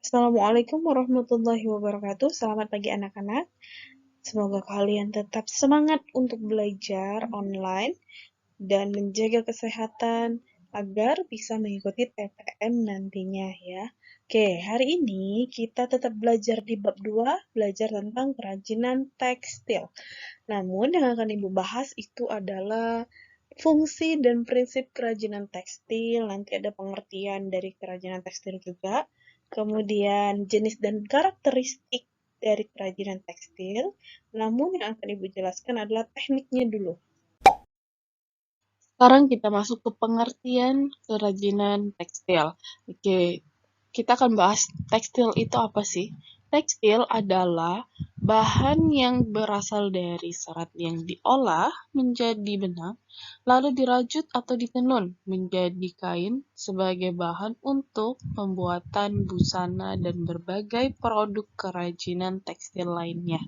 Assalamualaikum warahmatullahi wabarakatuh. Selamat pagi anak-anak. Semoga kalian tetap semangat untuk belajar online dan menjaga kesehatan agar bisa mengikuti PTM nantinya ya. Oke, hari ini kita tetap belajar di bab 2, belajar tentang kerajinan tekstil. Namun yang akan Ibu bahas itu adalah fungsi dan prinsip kerajinan tekstil. Nanti ada pengertian dari kerajinan tekstil juga. Kemudian jenis dan karakteristik dari kerajinan tekstil. Namun yang akan Ibu jelaskan adalah tekniknya dulu. Sekarang kita masuk ke pengertian kerajinan tekstil. Oke, kita akan bahas tekstil itu apa sih? Tekstil adalah bahan yang berasal dari serat yang diolah menjadi benang, lalu dirajut atau ditenun menjadi kain sebagai bahan untuk pembuatan busana dan berbagai produk kerajinan tekstil lainnya.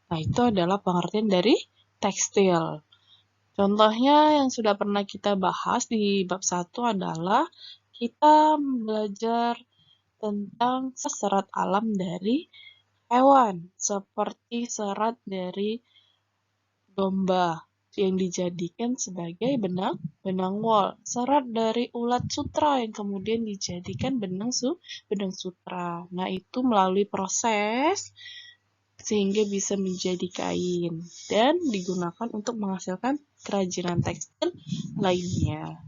Nah, itu adalah pengertian dari tekstil. Contohnya yang sudah pernah kita bahas di bab 1 adalah kita belajar tentang serat alam dari hewan, seperti serat dari domba yang dijadikan sebagai benang wol, serat dari ulat sutra yang kemudian dijadikan benang sutra. Nah, itu melalui proses sehingga bisa menjadi kain dan digunakan untuk menghasilkan kerajinan tekstil lainnya.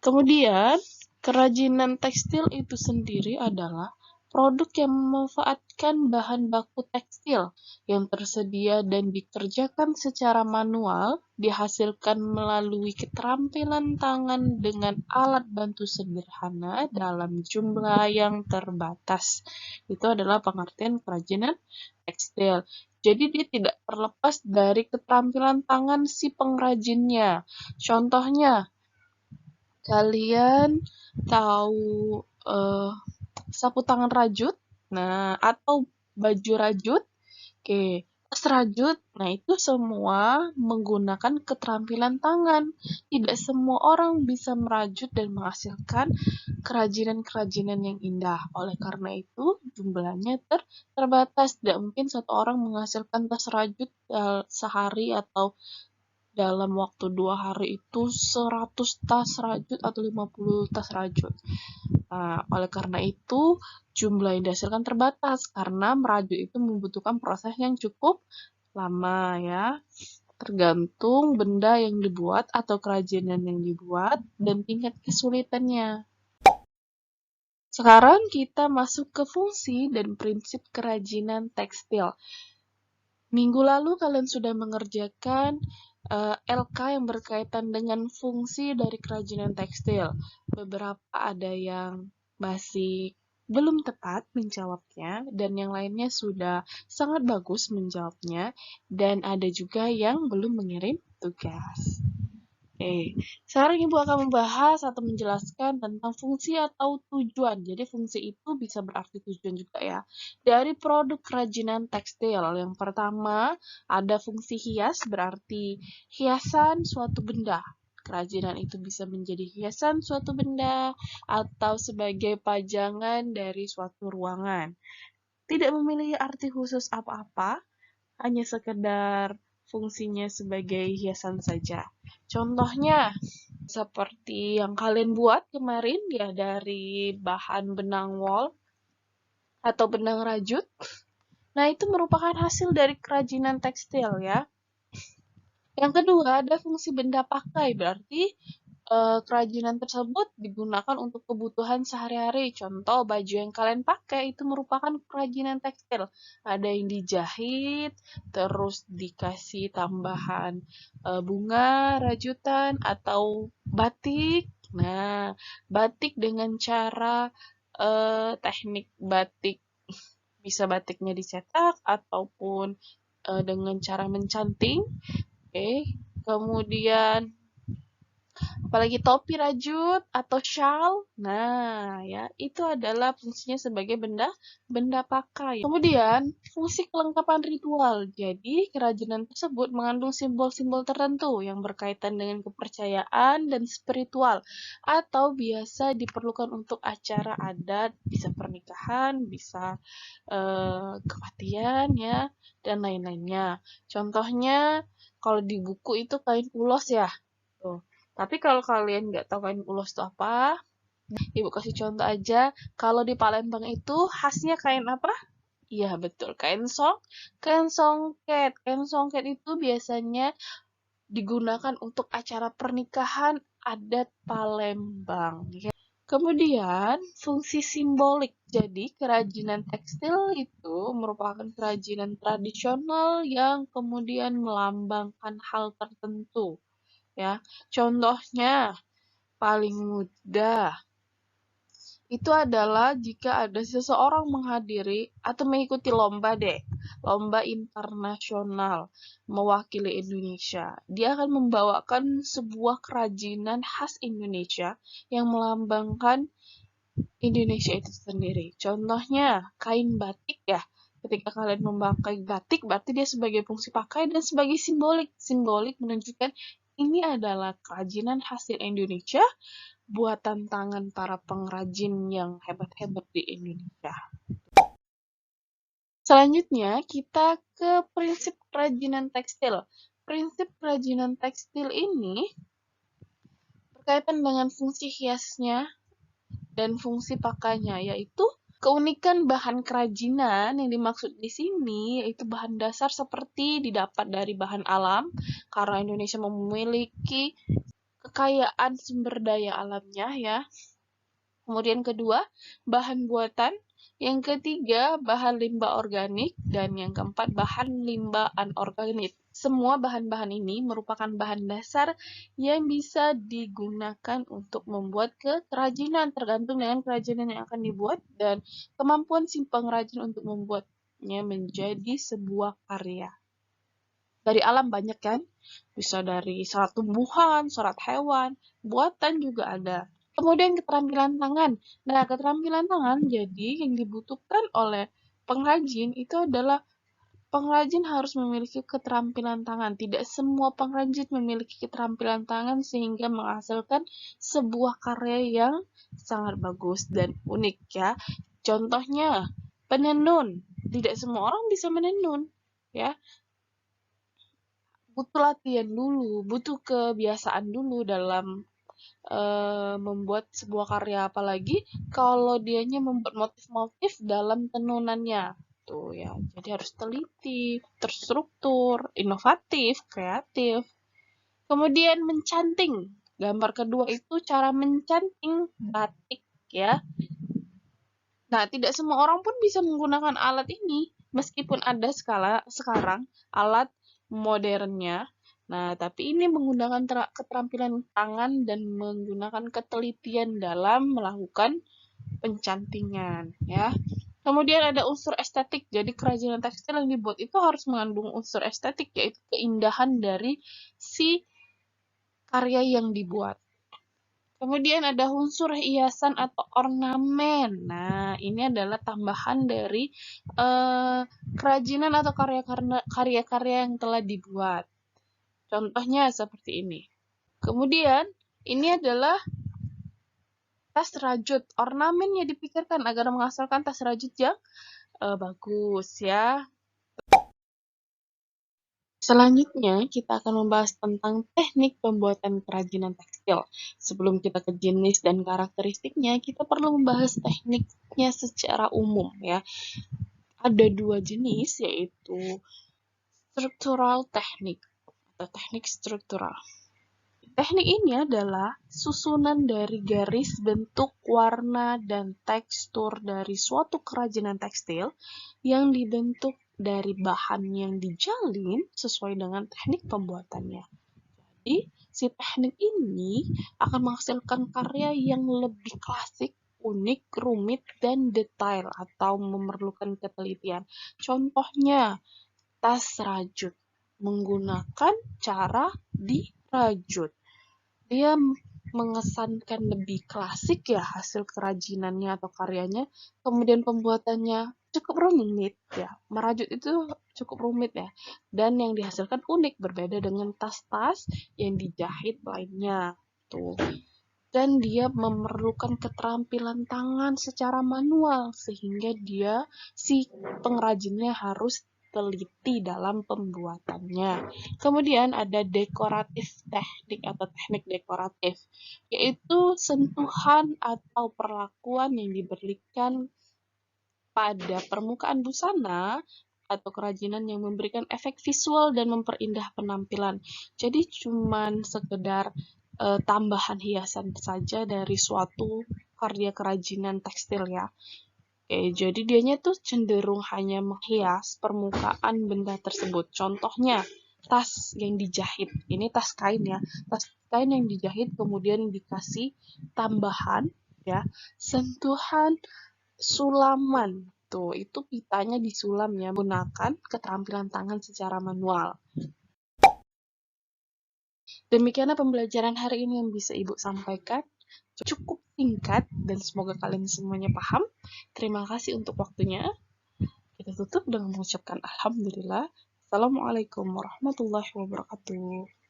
Kemudian, kerajinan tekstil itu sendiri adalah produk yang memanfaatkan bahan baku tekstil yang tersedia dan dikerjakan secara manual, dihasilkan melalui keterampilan tangan dengan alat bantu sederhana dalam jumlah yang terbatas. Itu adalah pengertian kerajinan tekstil. Jadi dia tidak terlepas dari keterampilan tangan si pengrajinnya. Contohnya, kalian tahu eh, sapu tangan rajut, nah atau baju rajut, oke, tas rajut, nah itu semua menggunakan keterampilan tangan. Tidak semua orang bisa merajut dan menghasilkan kerajinan-kerajinan yang indah. Oleh karena itu, jumlahnya terbatas. Tidak mungkin satu orang menghasilkan tas rajut sehari atau dalam waktu 2 hari itu 100 tas rajut atau 50 tas rajut. Nah, oleh karena itu, jumlah yang dihasilkan terbatas karena merajut itu membutuhkan proses yang cukup lama ya. Tergantung benda yang dibuat atau kerajinan yang dibuat dan tingkat kesulitannya. Sekarang kita masuk ke fungsi dan prinsip kerajinan tekstil. Minggu lalu kalian sudah mengerjakan LK yang berkaitan dengan fungsi dari kerajinan tekstil. Beberapa ada yang masih belum tepat menjawabnya, dan yang lainnya sudah sangat bagus menjawabnya, dan ada juga yang belum mengirim tugas. Sekarang Ibu akan membahas atau menjelaskan tentang fungsi atau tujuan. Jadi fungsi itu bisa berarti tujuan juga ya. Dari produk kerajinan tekstil. Yang pertama ada fungsi hias, berarti hiasan suatu benda. Kerajinan itu bisa menjadi hiasan suatu benda atau sebagai pajangan dari suatu ruangan. Tidak memiliki arti khusus apa-apa, hanya sekedar fungsinya sebagai hiasan saja. Contohnya, seperti yang kalian buat kemarin ya dari bahan benang wol atau benang rajut. Nah, itu merupakan hasil dari kerajinan tekstil ya. Yang kedua, ada fungsi benda pakai, berarti kerajinan tersebut digunakan untuk kebutuhan sehari-hari. Contoh, baju yang kalian pakai itu merupakan kerajinan tekstil. Ada yang dijahit, terus dikasih tambahan bunga, rajutan, atau batik. Nah, batik dengan cara teknik batik, bisa batiknya dicetak ataupun dengan cara mencanting. Oke, kemudian Apalagi topi rajut atau shawl. Nah, ya, itu adalah fungsinya sebagai benda pakai. Kemudian, fungsi kelengkapan ritual. Jadi, kerajinan tersebut mengandung simbol-simbol tertentu yang berkaitan dengan kepercayaan dan spiritual atau biasa diperlukan untuk acara adat, bisa pernikahan, bisa kematian ya, dan lain-lainnya. Contohnya, kalau di buku itu kain ulos ya. Tuh. Tapi kalau kalian nggak tahu kain ulos itu apa, Ibu kasih contoh aja. Kalau di Palembang itu khasnya kain apa? Iya betul, kain songket. Kain songket itu biasanya digunakan untuk acara pernikahan adat Palembang. Ya. Kemudian, fungsi simbolik. Jadi, kerajinan tekstil itu merupakan kerajinan tradisional yang kemudian melambangkan hal tertentu. Ya, contohnya paling mudah itu adalah jika ada seseorang menghadiri atau mengikuti lomba internasional mewakili Indonesia. Dia akan membawakan sebuah kerajinan khas Indonesia yang melambangkan Indonesia itu sendiri. Contohnya, kain batik ya. Ketika kalian memakai batik, berarti dia sebagai fungsi pakai dan sebagai simbolik. Simbolik menunjukkan ini adalah kerajinan hasil Indonesia, buatan tangan para pengrajin yang hebat-hebat di Indonesia. Selanjutnya, kita ke prinsip kerajinan tekstil. Prinsip kerajinan tekstil ini berkaitan dengan fungsi hiasnya dan fungsi pakainya, yaitu keunikan bahan kerajinan yang dimaksud di sini yaitu bahan dasar seperti didapat dari bahan alam, karena Indonesia memiliki kekayaan sumber daya alamnya ya. Kemudian kedua, bahan buatan. Yang ketiga, bahan limbah organik. Dan yang keempat, bahan limbah anorganik. Semua bahan-bahan ini merupakan bahan dasar yang bisa digunakan untuk membuat kerajinan, tergantung dengan kerajinan yang akan dibuat dan kemampuan si pengrajin untuk membuatnya menjadi sebuah karya. Dari alam banyak kan? Bisa dari serat tumbuhan, serat hewan, buatan juga ada. Kemudian keterampilan tangan. Nah, keterampilan tangan jadi yang dibutuhkan oleh pengrajin itu adalah pengrajin harus memiliki keterampilan tangan. Tidak semua pengrajin memiliki keterampilan tangan sehingga menghasilkan sebuah karya yang sangat bagus dan unik ya. Contohnya, penenun. Tidak semua orang bisa menenun ya. Butuh latihan dulu, butuh kebiasaan dulu dalam membuat sebuah karya, apalagi kalau dianya membuat motif-motif dalam tenunannya. Tuh ya, jadi harus teliti, terstruktur, inovatif, kreatif. Kemudian mencanting. Gambar kedua itu cara mencanting batik ya. Nah, tidak semua orang pun bisa menggunakan alat ini, meskipun ada sekarang alat modernnya. Nah, tapi ini menggunakan keterampilan tangan dan menggunakan ketelitian dalam melakukan pencantingan, ya. Kemudian ada unsur estetik. Jadi kerajinan tekstil yang dibuat itu harus mengandung unsur estetik, yaitu keindahan dari si karya yang dibuat. Kemudian ada unsur hiasan atau ornamen. Nah, ini adalah tambahan dari kerajinan atau karya-karya yang telah dibuat. Contohnya seperti ini. Kemudian, ini adalah tas rajut. Ornamennya dipikirkan agar menghasilkan tas rajut yang bagus ya. Selanjutnya, kita akan membahas tentang teknik pembuatan kerajinan tekstil. Sebelum kita ke jenis dan karakteristiknya, kita perlu membahas tekniknya secara umum ya. Ada dua jenis, yaitu struktural teknik atau teknik struktural. Teknik ini adalah susunan dari garis, bentuk, warna, dan tekstur dari suatu kerajinan tekstil yang dibentuk dari bahan yang dijalin sesuai dengan teknik pembuatannya. Jadi, si teknik ini akan menghasilkan karya yang lebih klasik, unik, rumit, dan detail atau memerlukan ketelitian. Contohnya, tas rajut menggunakan cara dirajut. dia mengesankan lebih klasik ya hasil kerajinannya atau karyanya, kemudian pembuatannya cukup rumit ya. Merajut itu cukup rumit ya. Dan yang dihasilkan unik berbeda dengan tas-tas yang dijahit lainnya. Tuh. Dan dia memerlukan keterampilan tangan secara manual sehingga si pengrajinnya harus teliti dalam pembuatannya. Kemudian ada dekoratif teknik atau teknik dekoratif, yaitu sentuhan atau perlakuan yang diberikan pada permukaan busana atau kerajinan yang memberikan efek visual dan memperindah penampilan. Jadi cuman sekedar tambahan hiasan saja dari suatu karya kerajinan tekstil ya. Jadi dianya tuh cenderung hanya menghias permukaan benda tersebut. Contohnya tas yang dijahit. Ini tas kain ya. Tas kain yang dijahit kemudian dikasih tambahan ya, sentuhan sulaman. Tuh, itu pitanya disulam ya, menggunakan keterampilan tangan secara manual. Demikianlah pembelajaran hari ini yang bisa Ibu sampaikan. Cukup singkat dan semoga kalian semuanya paham. Terima kasih untuk waktunya. Kita tutup dengan mengucapkan Alhamdulillah. Assalamualaikum warahmatullahi wabarakatuh.